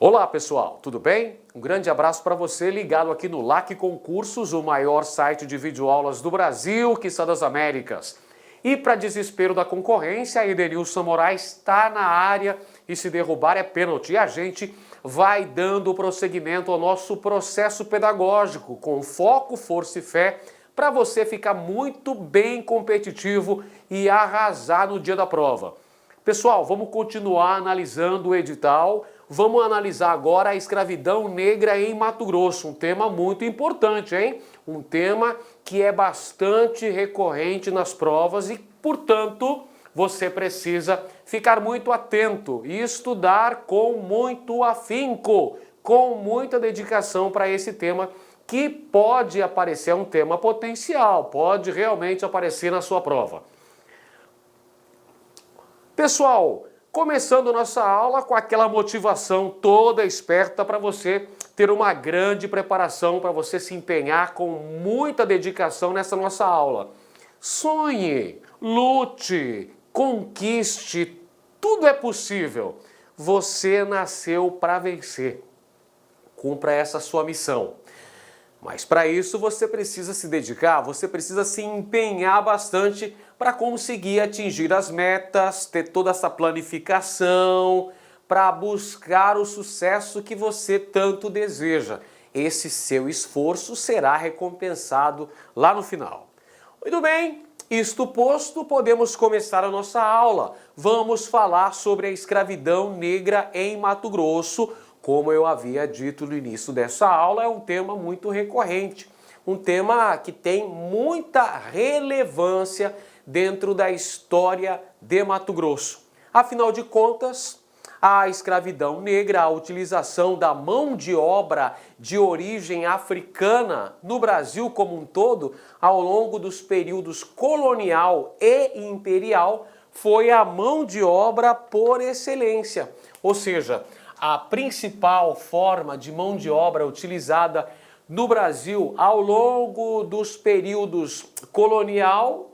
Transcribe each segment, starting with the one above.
Olá pessoal, tudo bem? Um grande abraço para você ligado aqui no LAC Concursos, o maior site de videoaulas do Brasil, quiçá das Américas. E para desespero da concorrência, a Edenilson Moraes está na área e se derrubar é pênalti. E a gente vai dando prosseguimento ao nosso processo pedagógico com foco, força e fé para você ficar muito bem competitivo e arrasar no dia da prova. Pessoal, vamos continuar analisando o edital. Vamos analisar agora a escravidão negra em Mato Grosso, um tema muito importante, hein? Um tema que é bastante recorrente nas provas e, portanto, você precisa ficar muito atento e estudar com muito afinco, com muita dedicação para esse tema que pode aparecer um tema potencial, pode realmente aparecer na sua prova. Pessoal, começando nossa aula com aquela motivação toda esperta para você ter uma grande preparação, para você se empenhar com muita dedicação nessa nossa aula. Sonhe, lute, conquiste, tudo é possível. Você nasceu para vencer. Cumpra essa sua missão. Mas para isso você precisa se dedicar, você precisa se empenhar bastante para conseguir atingir as metas, ter toda essa planificação, para buscar o sucesso que você tanto deseja. Esse seu esforço será recompensado lá no final. Muito bem, isto posto, podemos começar a nossa aula. Vamos falar sobre a escravidão negra em Mato Grosso. Como eu havia dito no início dessa aula, é um tema muito recorrente, um tema que tem muita relevância dentro da história de Mato Grosso. Afinal de contas, a escravidão negra, a utilização da mão de obra de origem africana no Brasil como um todo, ao longo dos períodos colonial e imperial, foi a mão de obra por excelência, ou seja, a principal forma de mão de obra utilizada no Brasil ao longo dos períodos colonial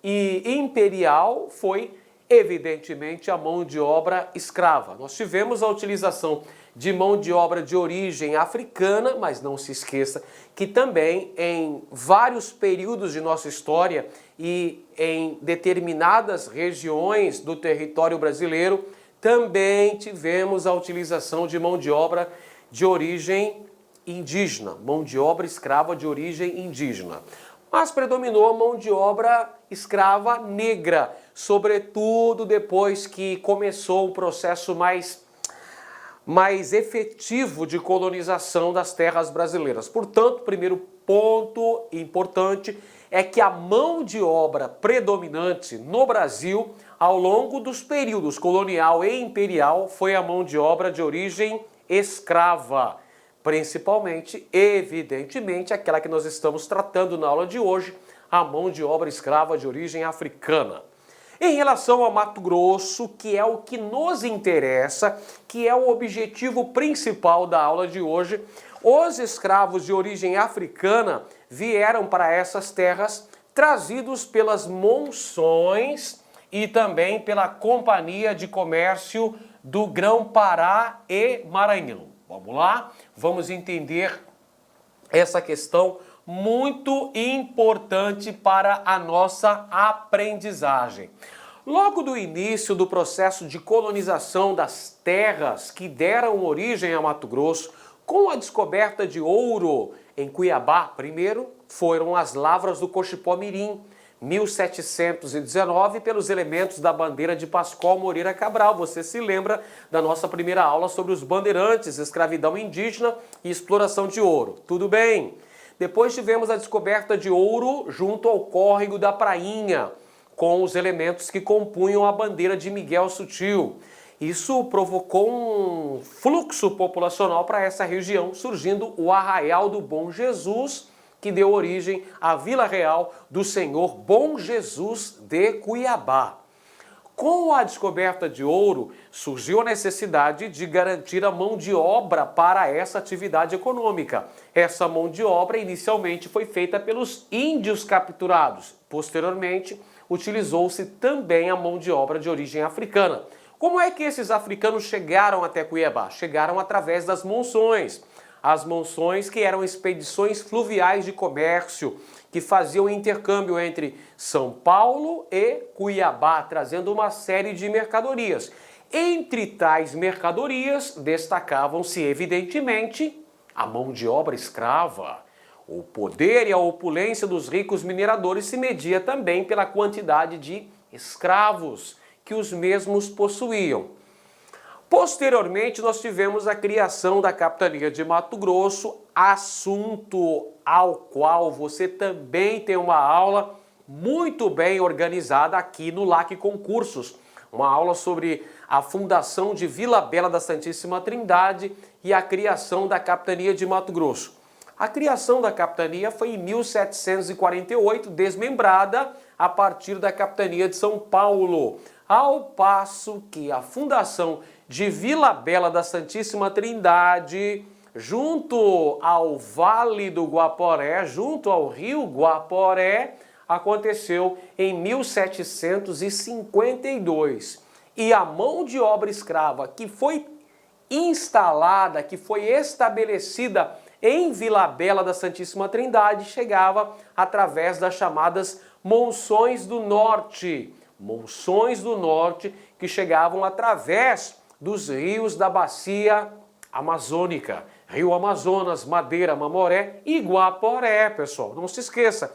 e imperial foi, evidentemente, a mão de obra escrava. Nós tivemos a utilização de mão de obra de origem africana, mas não se esqueça que também em vários períodos de nossa história e em determinadas regiões do território brasileiro, também tivemos a utilização de mão de obra de origem indígena, mão de obra escrava de origem indígena. Mas predominou a mão de obra escrava negra, sobretudo depois que começou o processo mais efetivo de colonização das terras brasileiras. Portanto, o primeiro ponto importante é que a mão de obra predominante no Brasil ao longo dos períodos colonial e imperial foi a mão de obra de origem escrava, principalmente, evidentemente, aquela que nós estamos tratando na aula de hoje, a mão de obra escrava de origem africana. Em relação ao Mato Grosso, que é o que nos interessa, que é o objetivo principal da aula de hoje, os escravos de origem africana vieram para essas terras trazidos pelas monções e também pela Companhia de Comércio do Grão-Pará e Maranhão. Vamos lá? Vamos entender essa questão muito importante para a nossa aprendizagem. Logo do início do processo de colonização das terras que deram origem a Mato Grosso, com a descoberta de ouro em Cuiabá, primeiro foram as lavras do Cochipó-Mirim, 1719, pelos elementos da bandeira de Pascoal Moreira Cabral. Você se lembra da nossa primeira aula sobre os bandeirantes, escravidão indígena e exploração de ouro. Tudo bem? Depois tivemos a descoberta de ouro junto ao córrego da Prainha, com os elementos que compunham a bandeira de Miguel Sutil. Isso provocou um fluxo populacional para essa região, surgindo o Arraial do Bom Jesus, que deu origem à Vila Real do Senhor Bom Jesus de Cuiabá. Com a descoberta de ouro, surgiu a necessidade de garantir a mão de obra para essa atividade econômica. Essa mão de obra inicialmente foi feita pelos índios capturados. Posteriormente, utilizou-se também a mão de obra de origem africana. Como é que esses africanos chegaram até Cuiabá? Chegaram através das monções. As monções que eram expedições fluviais de comércio, que faziam intercâmbio entre São Paulo e Cuiabá, trazendo uma série de mercadorias. Entre tais mercadorias, destacavam-se, evidentemente, a mão de obra escrava. O poder e a opulência dos ricos mineradores se media também pela quantidade de escravos que os mesmos possuíam. Posteriormente, nós tivemos a criação da Capitania de Mato Grosso, assunto ao qual você também tem uma aula muito bem organizada aqui no LAC Concursos. Uma aula sobre a fundação de Vila Bela da Santíssima Trindade e a criação da Capitania de Mato Grosso. A criação da capitania foi em 1748, desmembrada a partir da Capitania de São Paulo, ao passo que a fundação de Vila Bela da Santíssima Trindade, junto ao Vale do Guaporé, junto ao Rio Guaporé, aconteceu em 1752. E a mão de obra escrava que foi instalada, que foi estabelecida em Vila Bela da Santíssima Trindade, chegava através das chamadas monções do norte. Monções do norte que chegavam através dos rios da bacia amazônica. Rio Amazonas, Madeira, Mamoré e Guaporé, pessoal. Não se esqueça.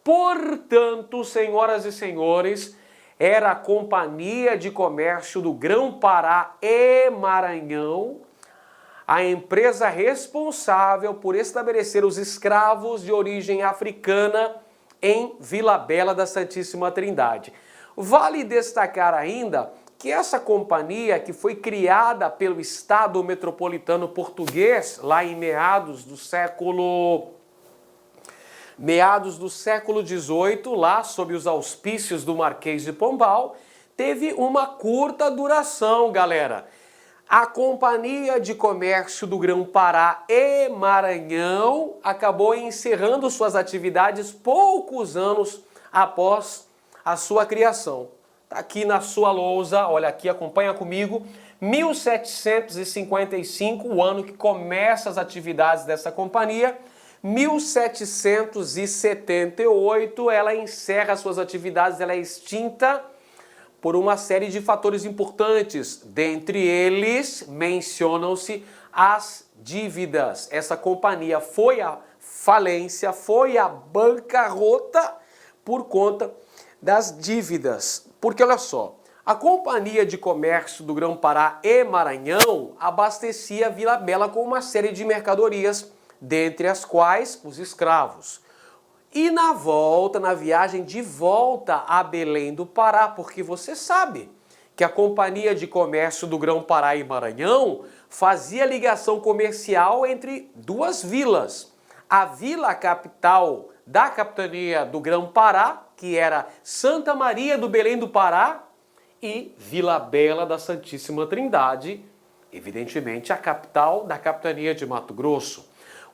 Portanto, senhoras e senhores, era a Companhia de Comércio do Grão-Pará e Maranhão, a empresa responsável por estabelecer os escravos de origem africana em Vila Bela da Santíssima Trindade. Vale destacar ainda que essa companhia, que foi criada pelo Estado metropolitano português lá em meados do século XVIII, lá sob os auspícios do Marquês de Pombal, teve uma curta duração, galera. A Companhia de Comércio do Grão-Pará e Maranhão acabou encerrando suas atividades poucos anos após a sua criação. Está aqui na sua lousa, olha aqui, acompanha comigo, 1755, o ano que começa as atividades dessa companhia. 1778, ela encerra suas atividades, ela é extinta por uma série de fatores importantes. Dentre eles, mencionam-se as dívidas. Essa companhia foi à falência, foi à bancarrota por conta das dívidas. Porque olha só, a Companhia de Comércio do Grão-Pará e Maranhão abastecia Vila Bela com uma série de mercadorias, dentre as quais os escravos. E na viagem de volta a Belém do Pará, porque você sabe que a Companhia de Comércio do Grão-Pará e Maranhão fazia ligação comercial entre duas vilas. A vila capital da Capitania do Grão-Pará, que era Santa Maria do Belém do Pará, e Vila Bela da Santíssima Trindade, evidentemente a capital da Capitania de Mato Grosso.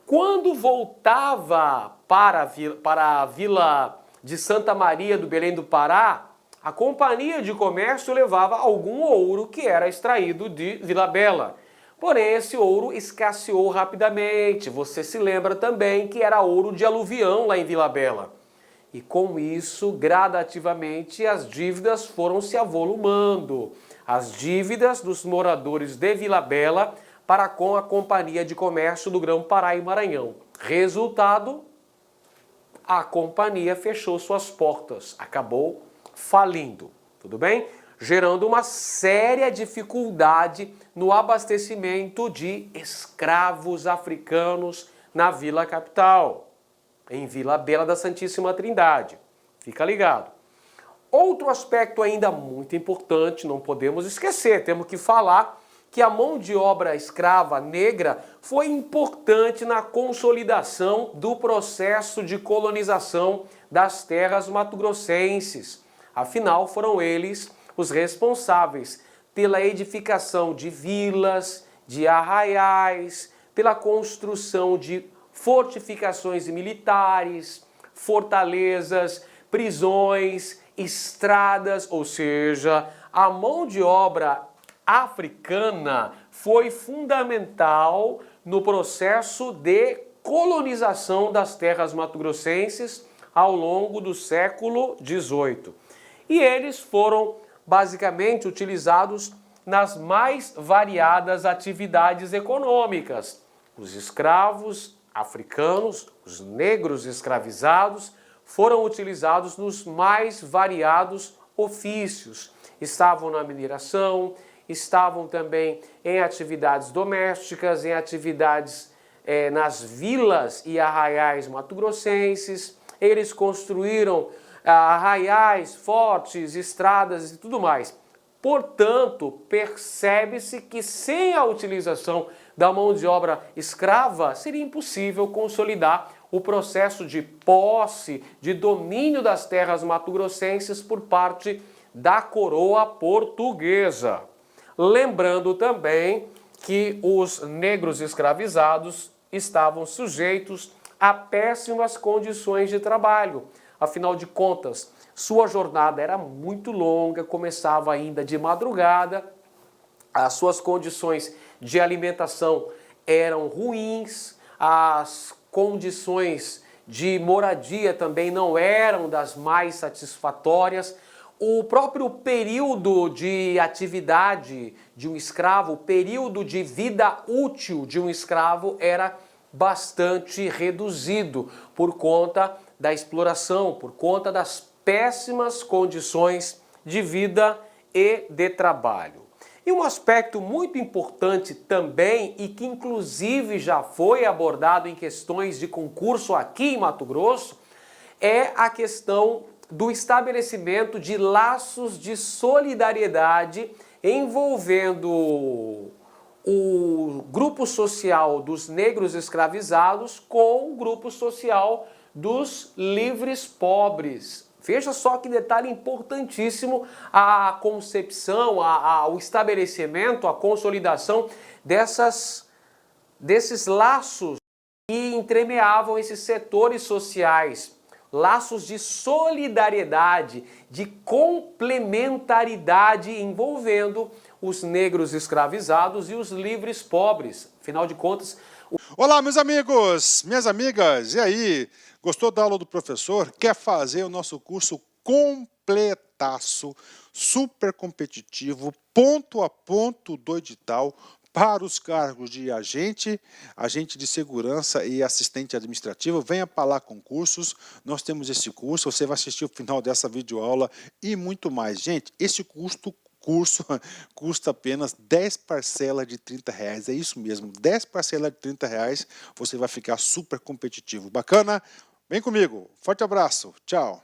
Quando voltava para a vila de Santa Maria do Belém do Pará, a Companhia de Comércio levava algum ouro que era extraído de Vila Bela. Porém, esse ouro escasseou rapidamente. Você se lembra também que era ouro de aluvião lá em Vila Bela. E com isso, gradativamente, as dívidas foram se avolumando. As dívidas dos moradores de Vila Bela para com a Companhia de Comércio do Grão-Pará e Maranhão. Resultado, a companhia fechou suas portas, acabou falindo, tudo bem? Gerando uma séria dificuldade no abastecimento de escravos africanos na Vila Capital, em Vila Bela da Santíssima Trindade. Fica ligado. Outro aspecto ainda muito importante, não podemos esquecer, temos que falar que a mão de obra escrava negra foi importante na consolidação do processo de colonização das terras mato-grossenses. Afinal, foram eles os responsáveis pela edificação de vilas, de arraiais, pela construção de fortificações militares, fortalezas, prisões, estradas, ou seja, a mão de obra africana foi fundamental no processo de colonização das terras mato-grossenses ao longo do século XVIII. E eles foram basicamente utilizados nas mais variadas atividades econômicas. Os escravos africanos, os negros escravizados, foram utilizados nos mais variados ofícios. Estavam na mineração, estavam também em atividades domésticas, em atividades nas vilas e arraiais mato-grossenses. Eles construíram arraiais, fortes, estradas e tudo mais. Portanto, percebe-se que sem a utilização da mão de obra escrava seria impossível consolidar o processo de posse, de domínio das terras mato-grossenses por parte da coroa portuguesa. Lembrando também que os negros escravizados estavam sujeitos a péssimas condições de trabalho. Afinal de contas, sua jornada era muito longa, começava ainda de madrugada, as suas condições de alimentação eram ruins, as condições de moradia também não eram das mais satisfatórias. O próprio período de atividade de um escravo, o período de vida útil de um escravo era bastante reduzido por conta da exploração, por conta das péssimas condições de vida e de trabalho. E um aspecto muito importante também, e que inclusive já foi abordado em questões de concurso aqui em Mato Grosso, é a questão do estabelecimento de laços de solidariedade envolvendo o grupo social dos negros escravizados com o grupo social dos livres pobres. Veja só que detalhe importantíssimo a concepção, o estabelecimento, a consolidação desses laços que entremeavam esses setores sociais. Laços de solidariedade, de complementaridade envolvendo os negros escravizados e os livres pobres. Afinal de contas... Olá, meus amigos, minhas amigas, e aí? Gostou da aula do professor? Quer fazer o nosso curso completaço, super competitivo, ponto a ponto do edital, para os cargos de agente de segurança e assistente administrativo? Venha para lá concursos, nós temos esse curso, você vai assistir o final dessa videoaula e muito mais. Gente, esse curso custa apenas 10 parcelas de R$30, é isso mesmo, 10 parcelas de R$30, você vai ficar super competitivo. Bacana? Vem comigo, forte abraço, tchau!